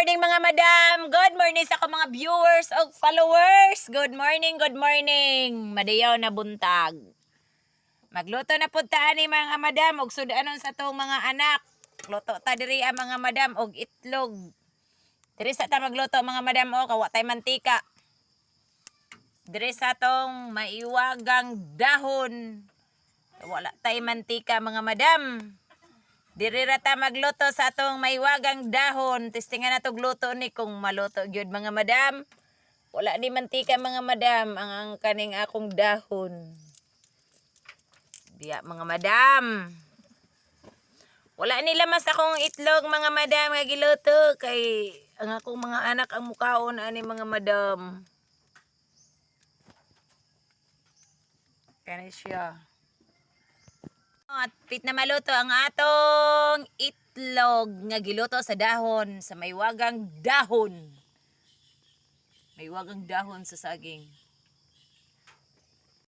morning mga madam. Good morning sa ako mga viewers o followers. Good morning, good morning. Madayaw na buntag. Magluto na puntaan ni mga madam og sudanon sa tong mga anak. Luto ta diri mga madam og itlog. Diri sa ta magluto mga madam o kawa tay mantika. Diri sa tong maiwagang dahon. Wala tay mantika mga madam. Diri rata magluto sa atong maiwagang dahon. Testingan nato gluto ni kung maluto gyud mga madam. Wala ni mantika mga madam ang kaning akong dahon. Diya mga madam. Wala ni lamas akong itlog mga madam nga giluto kay ang akong mga anak ang mukaon ani mga madam. Kani siya. At pit na maluto ang atong itlog nga giluto sa dahon, sa maywagang dahon. Maywagang dahon sa saging.